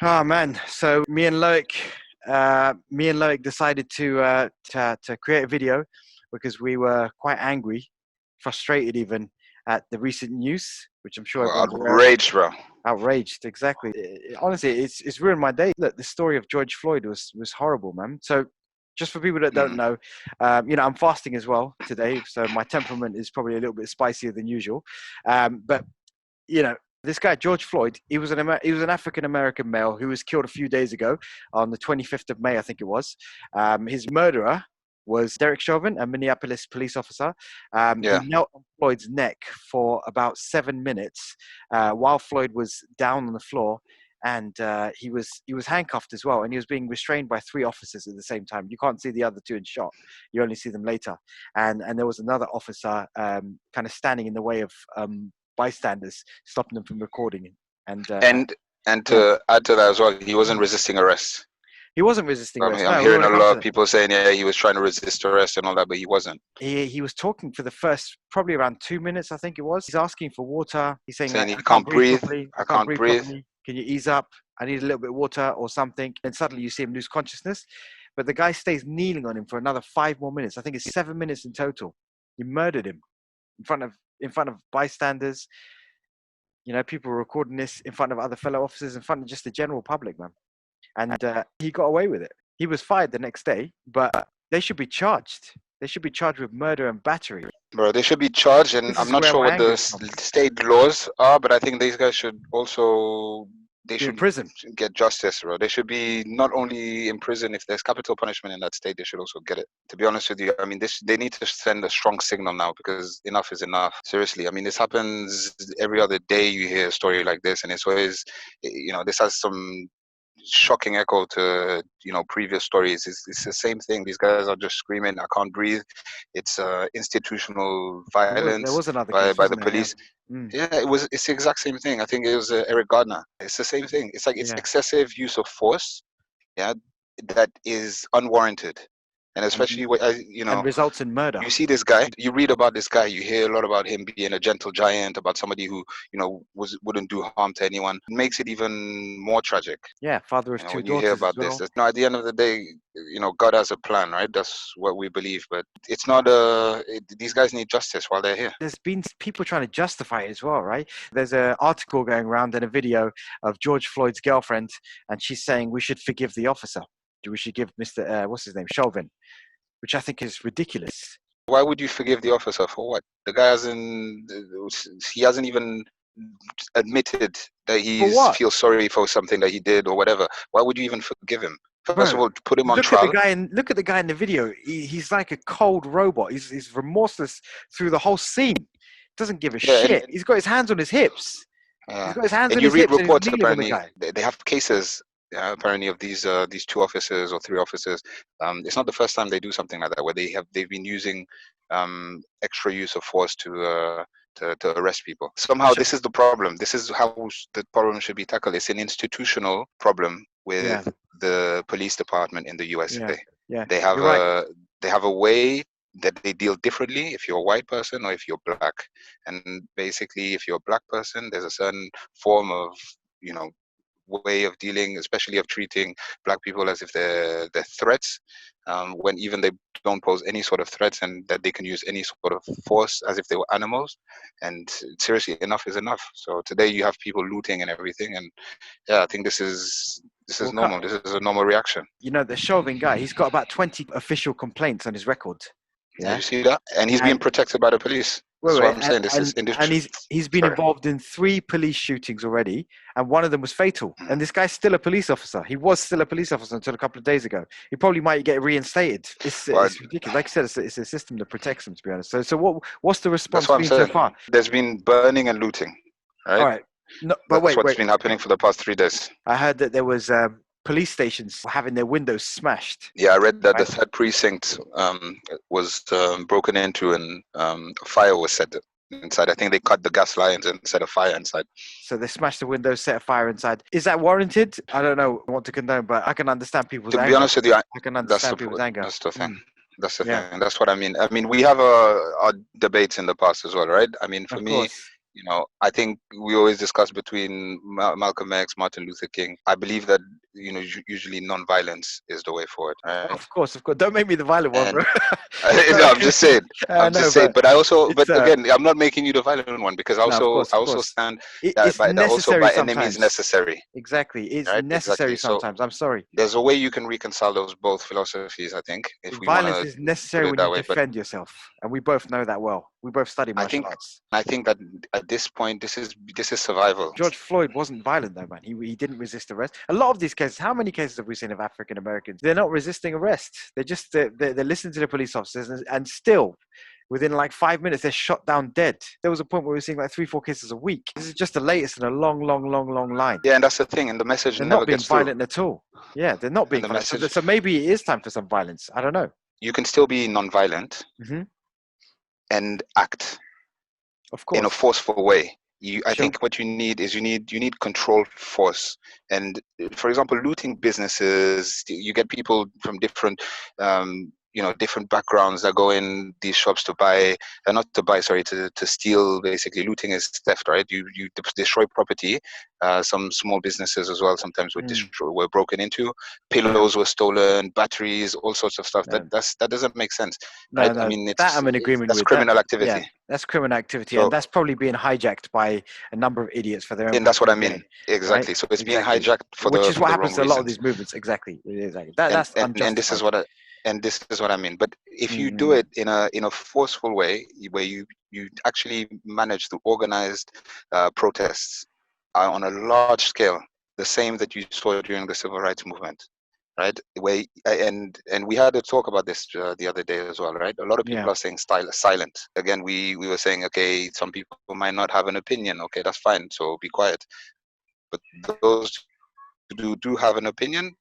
Oh man! So me and Loic decided to create a video because we were quite angry, frustrated even at the recent news, which I'm sure everyone's aware of. Outraged, bro. Outraged, exactly. Honestly, it's ruined my day. Look, the story of George Floyd was horrible, man. So, just for people that don't know, I'm fasting as well today, so my temperament is probably a little bit spicier than usual. But this guy George Floyd, he was an African American male who was killed a few days ago on the 25th of May, I think it was. His murderer was Derek Chauvin, a Minneapolis police officer. He Yeah. knelt on Floyd's neck for about 7 minutes while Floyd was down on the floor. And he was handcuffed as well, and he was being restrained by 3 officers at the same time. You can't see the other 2 in shot; you only see them later. And there was another officer kind of standing in the way of bystanders, stopping them from recording. And And yeah, to add to that as well, he wasn't resisting arrest. he wasn't resisting arrest. I'm No, we hearing want a to come lot to of that. people saying, yeah, he was trying to resist arrest and all that, but he wasn't. He was talking for the first probably around 2 minutes, I think it was. He's asking for water. He's saying, Saying I he can't can't breathe breathe. properly. I I can't can't breathe breathe. properly. Can you ease up? I need a little bit of water or something. And suddenly you see him lose consciousness. But the guy stays kneeling on him for another 5 more minutes. I think it's 7 minutes in total. He murdered him in front of bystanders. People were recording this in front of other fellow officers, in front of just the general public, man. And he got away with it. He was fired the next day, but they should be charged. They should be charged with murder and battery. Bro, they should be charged, and This I'm is not where sure my what the anger is from. state laws are, but I think these guys should also, they Be in should prison. get justice, bro. They should be not only in prison, if there's capital punishment in that state, they should also get it. To be honest with you, I mean, they need to send a strong signal now, because enough is enough. Seriously, I mean, this happens every other day. You hear a story like this, and it's always, this has some shocking echo to previous stories. It's the same thing. These guys are just screaming, I can't breathe. It's institutional There violence was another by case, the wasn't there? Yeah. police. Mm, Yeah, it's the exact same thing. I think it was Eric Gardner. It's the same thing. It's like it's yeah. excessive use of force, yeah, that is unwarranted. And especially And results in murder. you see this guy, you read about this guy, you hear a lot about him being a gentle giant, about somebody who wouldn't do harm to anyone. It makes it even more tragic. Yeah, father of 2 When you hear daughters as about this, well. at the end of the day, God has a plan, right? That's what we believe. But it's not these guys need justice while they're here. There's been people trying to justify it as well, right? There's an article going around and a video of George Floyd's girlfriend, and she's saying we should forgive the officer. We should give Mr. What's his name, Chauvin, which I think is ridiculous. Why would you forgive the officer for what? The guy hasn't even admitted that For he what? feels sorry for something that he did or whatever. Why would you even forgive him? First of Bro, all, put him on look at the trial. guy look at the guy in the video. He's like a cold robot. He's remorseless through the whole scene. Doesn't give a Yeah, shit. He's got his hands on his hips. He's got his hands and on you his read hips and he's reports, kneeling on the apparently guy. they have cases, apparently, of these 2 officers or 3 officers. It's not the first time they do something like that, where they've been using extra use of force to arrest people. Somehow this is the problem. This is how the problem should be tackled. It's an institutional problem with the police department in the USA. Yeah. They have You're right. they have a way that they deal differently if you're a white person or if you're black. And basically, if you're a black person, there's a certain form of way of dealing, especially of treating black people as if they're threats, when even they don't pose any sort of threats, and that they can use any sort of force as if they were animals. And seriously, enough is enough. So today you have people looting and everything, and yeah, I think this is normal. This is a normal reaction. The Chauvin guy, he's got about 20 official complaints on his record. Yeah, you see that, and he's being protected by the police. That's what I'm saying. This is industry. And he's been involved in 3 police shootings already, and one of them was fatal. And this guy's still a police officer. He was still a police officer until a couple of days ago. He probably might get reinstated. It's ridiculous. Like I said, it's a system that protects him, to be honest. So what's the response been so far? There's been burning and looting, right? All right. No, but that's what's been happening for the past 3 days. I heard that there was police stations having their windows smashed. Yeah, I read that the 3rd precinct was broken into, and a fire was set inside. I think they cut the gas lines and set a fire inside. So they smashed the windows, set a fire inside. Is that warranted? I don't know. I want to condone, but I can understand people's anger. To be honest with you, I can understand people's anger. That's the thing. That's the thing. That's what I mean. I mean, we have our debates in the past as well, right? I mean, for me, I think we always discuss between Malcolm X, Martin Luther King. I believe that usually non-violence is the way forward, right? Of course. Don't make me the violent one, And bro. no, I'm just saying. No, But I also, it's but again, I'm not making you the violent one because no, I of also course. stand It's that also necessary by any means sometimes. necessary, Exactly, it's right? necessary Exactly. So sometimes. I'm sorry. there's a way you can reconcile those both philosophies, I think, if we want Violence to is put necessary it when you that way. But defend yourself, and we both know that well. We both study martial arts. I think that at this point, this is survival. George Floyd wasn't violent though, man. He didn't resist arrest. A lot of these cases, how many cases have we seen of African Americans? They're not resisting arrest. They're listening to the police officers, and still, within like 5 minutes, they're shot down dead. There was a point where we were seeing like 3, 4 cases a week. This is just the latest in a long line. Yeah, and that's the thing, and the message They're never not being gets through. violent at all. Yeah, they're not And being the violent. message, So maybe it is time for some violence. I don't know. you can still be non-violent Mm-hmm. and act Of in a course. forceful way. I Sure. think what you need is you need controlled force. And for example, looting businesses, you get people from different different backgrounds that go in these shops to buy, not to buy, sorry, to steal. Basically, looting is theft, right? You destroy property. Some small businesses as well sometimes were broken into. Yeah. Pillows were stolen, batteries, all sorts of stuff. No, That doesn't make sense, right? I no. mean, That I'm in agreement that's with. That, criminal yeah, activity. that's criminal activity, and So, that's probably being hijacked by a number of idiots for their own and that's what personal I mean. gain, right? Exactly. So it's being Exactly. hijacked Which is for what the happens wrong to a lot of reasons. these movements. Exactly. And That's and this is unjustified. this is what I mean. But if you do Mm, it in a forceful way, where you actually manage to organize protests on a large scale, the same that you saw during the civil rights movement, right? And we had a talk about this the other day as well, right? A lot of yeah. people are saying silent. Again, we were saying, okay, some people might not have an opinion. Okay, that's fine. So be quiet. But those who do have an opinion,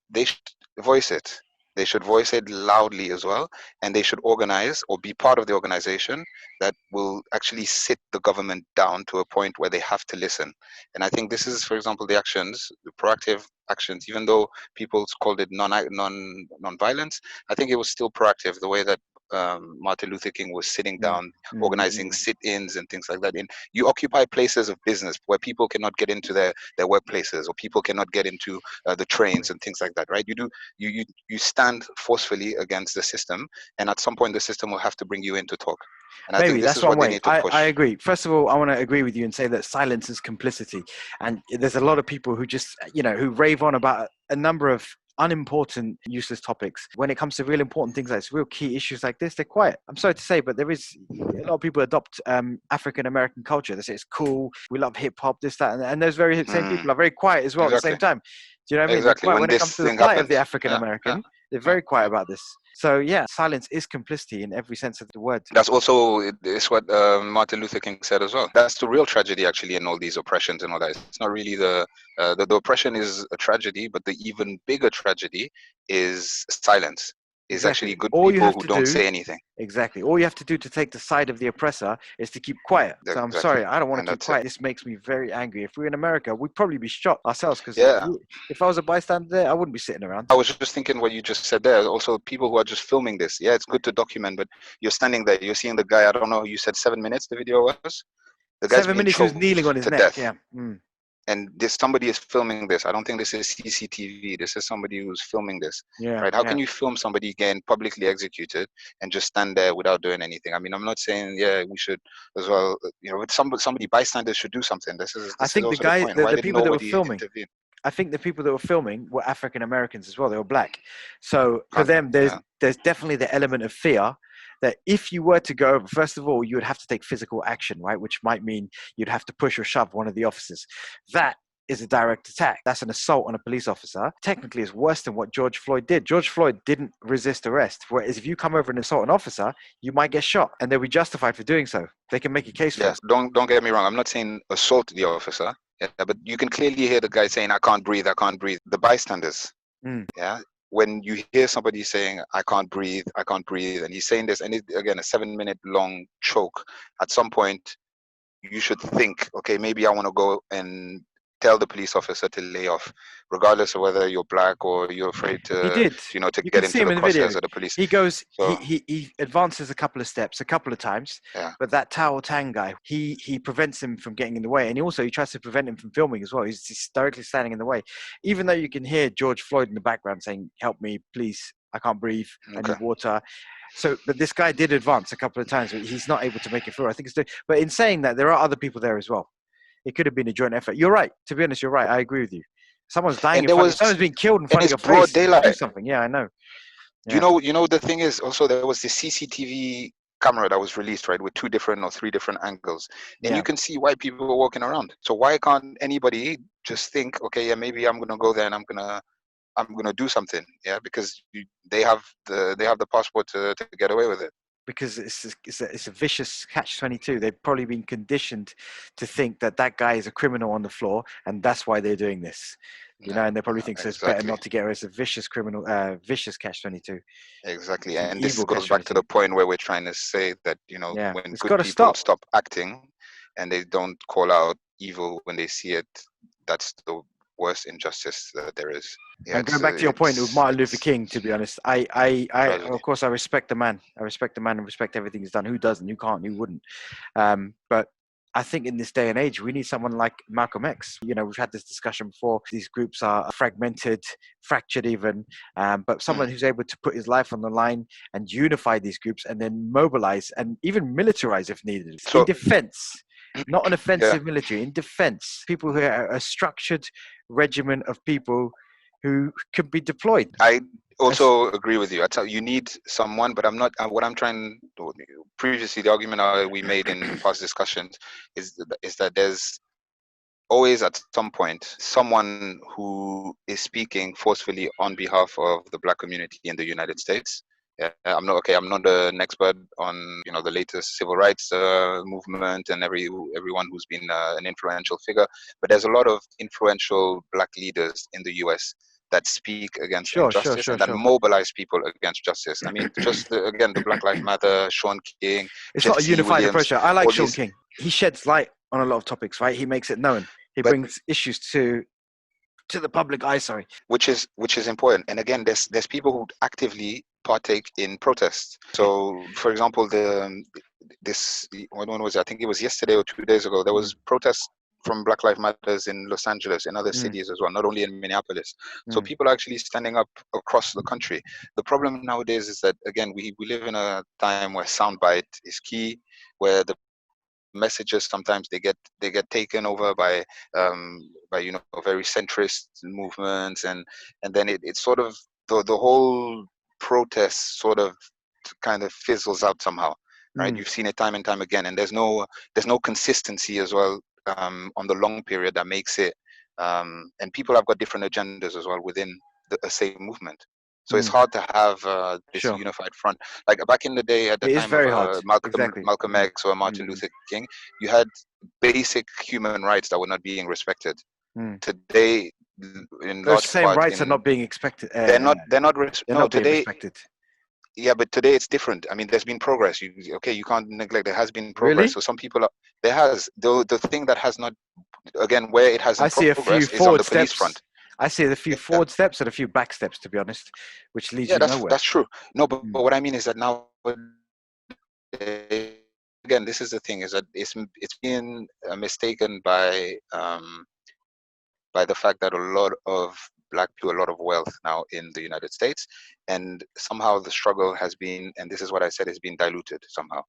they should voice it. They should voice it loudly as well, and they should organize or be part of the organization that will actually sit the government down to a point where they have to listen. And I think this is, for example, the proactive actions. Even though people called it non-violence, I think it was still proactive. The way that Martin Luther King was sitting Mm, down, organizing mm. sit-ins and things like that. And you occupy places of business where people cannot get into their workplaces, or people cannot get into the trains and things like that, right? You stand forcefully against the system, and at some point the system will have to bring you in to talk. And I think Maybe this that's is one what they way. need to I push. agree. First of all, I want to agree with you and say that silence is complicity. And there's a lot of people who just, who rave on about a number of unimportant, useless topics. When it comes to real important things like this, real key issues like this, they're quiet. I'm sorry to say, but there is a lot of people adopt African American culture. They say it's cool. We love hip hop, this, that. And those very same Mm, people are very quiet as well at the same exactly, time. Do you know what I mean? They're exactly. quiet When when it comes this to the thing plight of the happens, African yeah, yeah, American. They're yeah, very quiet yeah. about this. So yeah, silence is complicity in every sense of the word. That's also it's what Martin Luther King said as well. That's the real tragedy, actually, in all these oppressions and all that. It's not really the oppression is a tragedy, but the even bigger tragedy is silence. Is actually Exactly. good All you people have who to don't do, say anything. exactly. All you have to do to take the side of the oppressor is to keep quiet. So I'm Exactly, sorry, I don't want and to keep that's it. quiet. This makes me very angry. If we were in America, we'd probably be shot ourselves because Yeah, if I was a bystander there, I wouldn't be sitting around. I was just thinking what you just said there. Also, people who are just filming this. Yeah, it's good to document, but you're standing there, you're seeing the guy. I don't know. You said 7 minutes. The video was. The guy's being 7 minutes, he was kneeling choked on his to neck. death, Yeah. Mm, and this somebody is filming this. I don't think this is CCTV. This is somebody who's filming this, yeah. right? How Yeah. can you film somebody getting publicly executed and just stand there without doing anything? I mean, I'm not saying we should as well. With somebody bystanders should do something. I This is think also the point. Why the did people that were nobody filming, intervene? I think the people that were filming were African Americans as well. They were black. So for Can't, them, yeah. there's definitely the element of fear that if you were to go over, first of all, you would have to take physical action, right? Which might mean you'd have to push or shove one of the officers. That is a direct attack. That's an assault on a police officer. Technically, it's worse than what George Floyd did. George Floyd didn't resist arrest. Whereas if you come over and assault an officer, you might get shot and they'll be justified for doing so. They can make a case for Yeah, it. don't get me wrong. I'm not saying assault the officer. Yeah, but you can clearly hear the guy saying, "I can't breathe. I can't breathe." The bystanders. Mm. Yeah. When you hear somebody saying, I can't breathe, and he's saying this, and again, a 7 minute long choke, at some point, you should think, okay, maybe I want to go and tell the police officer to lay off, regardless of whether you're black or you're afraid He to, did. to You get can see into him the in the video. crosshairs of the police. He goes, So he advances a couple of steps, a couple of times, yeah, but that Tao Tang guy, he prevents him from getting in the way, and he tries to prevent him from filming as well. He's directly standing in the way, even though you can hear George Floyd in the background saying, "Help me, please! I can't breathe. I okay. need water." So, but this guy did advance a couple of times, but he's not able to make it through. I think but in saying that, there are other people there as well. It could have been a joint effort. You're right. To be honest, you're right. I agree with you. Someone's dying And in there front of you. was, Someone's being killed in and front of it's your broad face. Do daylight. something. Yeah, I know. You Yeah. know, the thing is also there was this CCTV camera that was released, right, with 2 different or 3 different angles, and you Yeah. can see white people walking around. So why can't anybody just think, okay, yeah, maybe I'm gonna go there and I'm gonna do something, yeah, because they have the passport to get away with it. Because it's a vicious catch-22. They've probably been conditioned to think that that guy is a criminal on the floor, and that's why they're doing this. You know, and they probably think so. It's better not to get her. It's a vicious criminal, vicious catch-22. Exactly, It's an and this evil goes back to catch-22. the point where we're trying to say that, Yeah, when it's got good to people stop. stop acting and they don't call out evil when they see it, that's the worst injustice that there is. Yeah, And going back to your point with Martin Luther it's King, to be honest, I tragedy. of course I respect the man. I respect the man and respect everything he's done. Who doesn't? Who can't? Who wouldn't? But I think in this day and age, we need someone like Malcolm X. You know, we've had this discussion before. These groups are fragmented, fractured even, but someone who's able to put his life on the line and unify these groups and then mobilize and even militarize if needed in So defense. Not an yeah, offensive military, in defense. People who are a structured regiment of people who could be deployed. I also agree with you. I tell you need someone, but I'm not. What I'm trying. Previously, the argument we made in past discussions is that there's always at some point someone who is speaking forcefully on behalf of the black community in the United States. Yeah, I'm not an expert on the latest civil rights movement and everyone who's been an influential figure, but there's a lot of influential black leaders in the U.S. that speak against Sure. injustice and that mobilize people against justice. I mean, just again, the Black Lives Matter, Sean King, It's not a Jesse unified Williams, approach. I like all Sean these, King. He sheds light on a lot of topics, right? He makes it known. He but brings issues to the public eye. Sorry. which is important. And again, there's people who actively partake in protests. So, for example, this when was it? I think it was yesterday or 2 days ago. There was protests from Black Lives Matters in Los Angeles and other cities as well, not only in Minneapolis. So people are actually standing up across the country. The problem nowadays is that, again, we live in a time where soundbite is key, where the messages sometimes they get taken over by very centrist movements, and then it's sort of the whole protest sort of kind of fizzles out somehow, right? You've seen it time and time again, and there's no consistency as well on the long period that makes it, and people have got different agendas as well within the same movement. So it's hard to have this Sure. unified front. Like back in the day, at the It is time of very hard. Malcolm Exactly. X or Martin Luther King, you had basic human rights that were not being respected. Today, in Those large same part, rights are not being expected. they're not no, being today. respected. Yeah, but today it's different. I mean, there's been progress. You can't neglect. There has been progress. Really? So some people there has the thing that has not, again, where it I hasn't see a few progressed is on forward the police front. steps. I see a few Yeah, forward steps and a few back steps, to be honest, which leads yeah, you nowhere. that's true. No, but what I mean is that now, again, this is the thing, is that it's being mistaken by the fact that a lot of black people, a lot of wealth now in the United States, and somehow the struggle has been, and this is what I said, has been diluted somehow.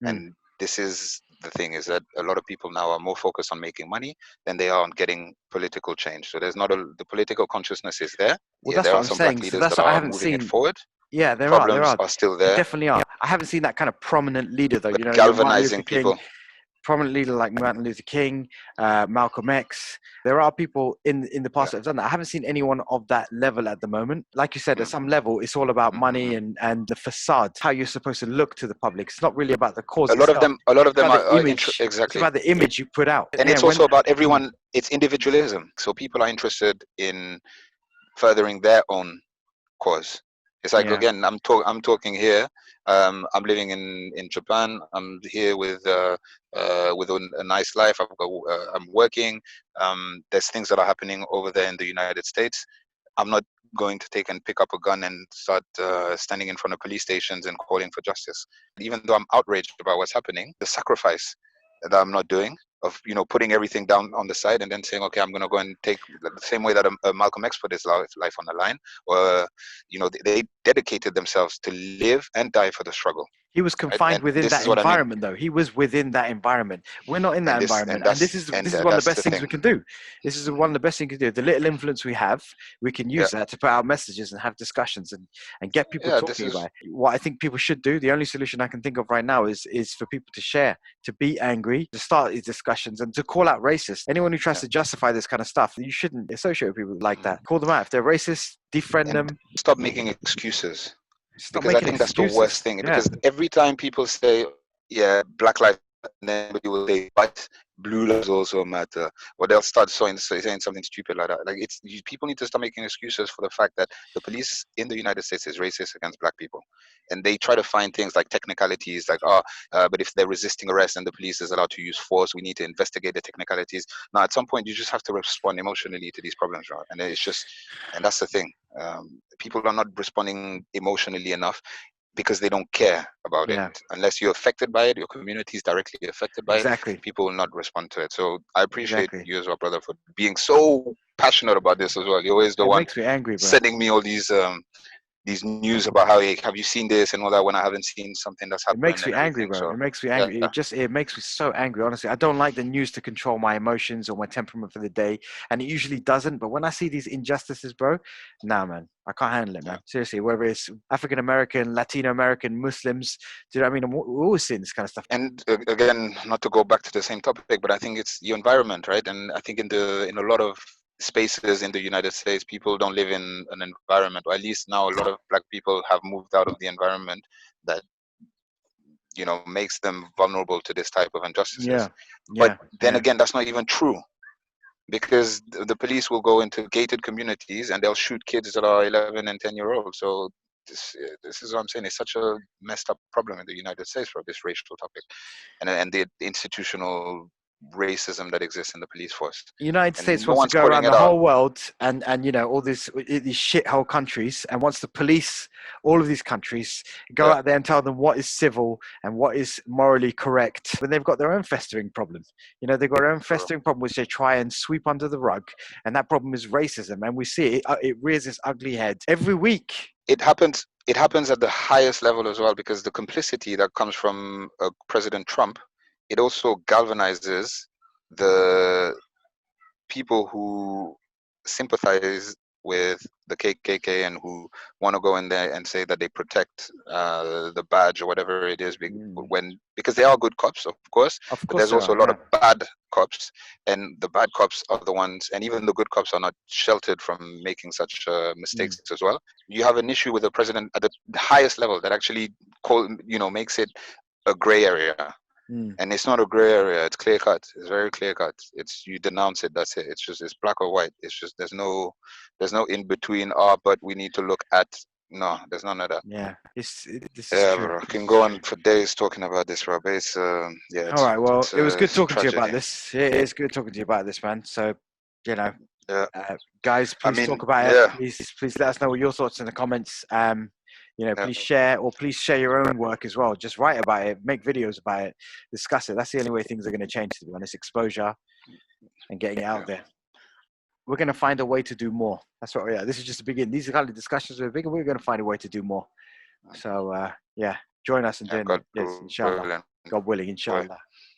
And this is the thing, is that a lot of people now are more focused on making money than they are on getting political change. So there's not the political consciousness is there. Well, Yeah, that's there what are I'm some black saying. So leaders that's that what I are haven't moving it seen. forward. Yeah, there Problems are. are still There there, definitely are. I haven't seen that kind of prominent leader, though. but You know, your Martin Luther galvanizing King, people. prominent leader like Martin Luther King, Malcolm X. There are people in the past that have done that. I haven't seen anyone of that level at the moment. Like you said, at some level, it's all about money and the facade, how you're supposed to look to the public. It's not really about the cause A lot itself. of them It's about the are image. It's exactly. about the image you put out. And it's also about everyone. It's individualism. So people are interested in furthering their own cause. It's like, Yeah. again, I'm talking here. I'm living in Japan. I'm here with a nice life. I'm working. There's things that are happening over there in the United States. I'm not going to take and pick up a gun and start standing in front of police stations and calling for justice. Even though I'm outraged about what's happening, the sacrifice that I'm not doing of, putting everything down on the side and then saying, okay, I'm going to go and take the same way that a Malcolm X put his life on the line, or they dedicated themselves to live and die for the struggle. He was Right? confined And within this that is what I mean. environment, though. He was within that environment. We're not in that And this and environment, and that's this is one of the that's best the things thing. we can do. This is one of the best things we can do. The little influence we have, we can Yeah, use that to put out messages and have discussions and get people yeah. This talking is about it. What I think people should do. The only solution I can think of right now is for people to share, to be angry, to start these discussions, and to call out racists. Anyone who tries yeah. to justify this kind of stuff, you shouldn't associate with people like Mhm. that. Call them out if they're racist. Defriend And them. stop making excuses, Stop because I making think that's the worst excuses. thing. Yeah, Because every time people say, yeah, Black lives matter, and then everybody will say, but blue lives also matter, or they'll start saying something stupid like that. Like, people need to start making excuses for the fact that the police in the United States is racist against black people, and they try to find things like technicalities, like, but if they're resisting arrest and the police is allowed to use force, we need to investigate the technicalities. Now, at some point, you just have to respond emotionally to these problems, right? And it's just, and that's the thing. People are not responding emotionally enough because they don't care about it. yeah, Unless you're affected by it, your community is directly affected by it, exactly, people will not respond to it. So I appreciate exactly. you as well, brother, for being so passionate about this as well. You're always the It one makes me angry, bro. sending me all these news about how, hey, have you seen this and all that, when I haven't seen something that's It happened makes and me angry, everything. bro. So It makes me yeah, angry. It makes me so angry. Honestly, I don't like the news to control my emotions or my temperament for the day, and it usually doesn't. But when I see these injustices, bro, nah, man, I can't handle it, yeah. man. Seriously, whether it's African American, Latino American, Muslims, do you know what I mean? We're always seeing this kind of stuff. And again, not to go back to the same topic, but I think it's the environment, right? And I think in a lot of spaces in the United States, people don't live in an environment, or at least now a lot of black people have moved out of the environment that makes them vulnerable to this type of injustices. Yeah, But yeah, then yeah. again, that's not even true, because the police will go into gated communities and they'll shoot kids that are 11 and 10-year olds. So this is what I'm saying. It's such a messed up problem in the United States for this racial topic, and the institutional racism that exists in the police force, United and States no wants to one's go calling around it the out. whole world and all these shithole countries and wants to police all of these countries, go Yeah, out there and tell them what is civil and what is morally correct when they've got their own festering problem. They've got their own for festering problem which they try and sweep under the rug, and that problem is racism, and we see it rears its ugly head every week. it happens. It happens at the highest level as well, because the complicity that comes from President Trump, it also galvanizes the people who sympathize with the KKK and who want to go in there and say that they protect the badge or whatever it is, Mm. because they are good cops, of course, Of but course there's there also are, a lot yeah. of bad cops, and the bad cops are the ones, and even the good cops are not sheltered from making such Mm. mistakes as well. You have an issue with the president at the highest level that actually makes it a gray area. Mm. And it's not a gray area, it's clear cut. It's very clear cut. It's, you denounce it, that's it. It's black or white. It's just, there's no in between. But we need to look at. No, there's none of that. Yeah, this is Yeah, true. bro, I can go on for days talking about this, bro. But it's yeah, All right. Well, it was good it's a talking to you about tragedy. this. It is good talking to you about this, man. So, you know, Yeah, guys, I please mean, talk about it. yeah, Please let us know what your thoughts in the comments. yeah, Please share your own work as well. Just write about it, make videos about it, discuss it. That's the only way things are going to change, to be honest. Exposure and getting it yeah. out there. We're going to find a way to do more. That's what. Yeah, this is just the beginning. These are kind of discussions we're bigger. We're going to find a way to do more. So, yeah, join us in Yeah, doing God that. Yes, inshallah. willing. God willing, inshallah.